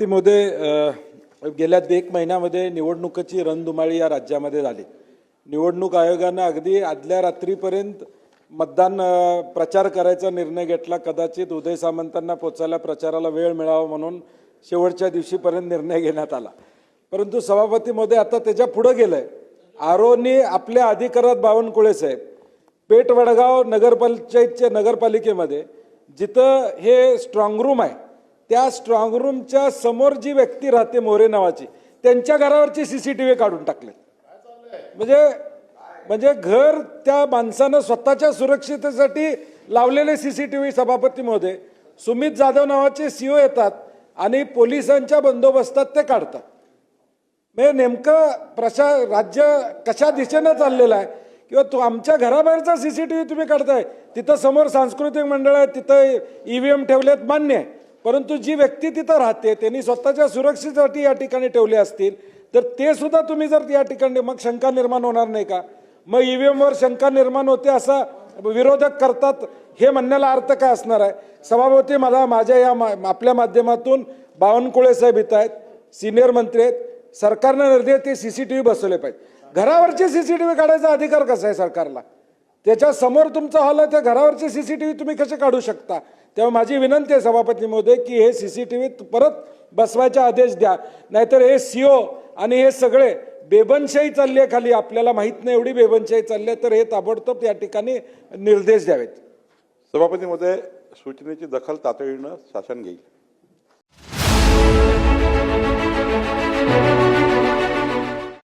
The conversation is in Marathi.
सभापती महोदय, गेल्या 1 महिन्यामध्ये निवडणुकीची रणधुमाळी या राज्यामध्ये झाली। निवडणूक आयोगाने अगदी आदल्या रात्रीपर्यंत मतदान प्रचार करायचा निर्णय घेतला। कदाचित उदय सामंतांना पोचायला प्रचाराला वेळ मिळावा म्हणून शेवटच्या दिवशीपर्यंत निर्णय घेण्यात आला। परंतु सभापती महोदय आता त्याच्या पुढे गेलंय। आरोनी आपल्या अधिकारात बावनकुळे साहेब पेठ वडगाव नगरपंचायतच्या नगरपालिकेमध्ये जिथं हे स्ट्रॉंग रूम आहे त्या स्ट्रॉंग रूमच्या समोर जी व्यक्ती राहते मोरे नावाची त्यांच्या घरावरची सीसीटीव्ही काढून टाकले। म्हणजे घर त्या माणसानं स्वतःच्या सुरक्षिततेसाठी लावलेले सीसीटीव्ही। सभापती महोदय, सुमित जाधव नावाचे सीओ येतात आणि पोलिसांच्या बंदोबस्तात ते काढतात। म्हणजे नेमकं राज्य कशा दिशेने चाललेलं आहे किंवा तो आमच्या घराबाहेरचा सीसीटीव्ही तुम्ही काढताय। तिथं समोर सांस्कृतिक मंडळ आहे, तिथं ईव्हीएम ठेवलेत, मान्य आहे, परंतु जी व्यक्ती तिथं राहते त्यांनी स्वतःच्या सुरक्षेसाठी या ठिकाणी ठेवले असतील तर ते सुद्धा तुम्ही जर या ठिकाणी मग शंका निर्माण होणार नाही का? मग ईव्हीएमवर शंका निर्माण होते असा विरोधक करतात, हे म्हणण्याला अर्थ काय असणार आहे? सभापती, मला माझ्या या आपल्या माध्यमातून बावनकुळे साहेब इथं आहेत, सिनियर मंत्री आहेत, सरकारने निर्णय ते सीसीटीव्ही बसवले पाहिजे। घरावरचे सीसीटीव्ही काढायचा अधिकार कसा आहे सरकारला? त्याच्या समोर तुमचा हॉल आहे, त्या घरावरचे सीसीटीव्ही तुम्ही कसे काढू शकता? तेव्हा माझी विनंती आहे सभापती महोदय की हे सीसीटीव्ही परत बसवायचे आदेश द्या, नाहीतर हे सीओ आणि हे सगळे बेबनशाही चालली आहे खाली, आपल्याला माहित नाही एवढी बेबनशाही चालली आहे, तर हे ताबडतोब या ठिकाणी निर्देश द्यावेत। सभापती महोदय, सूचनेची दखल तातडीनं शासन घेईल।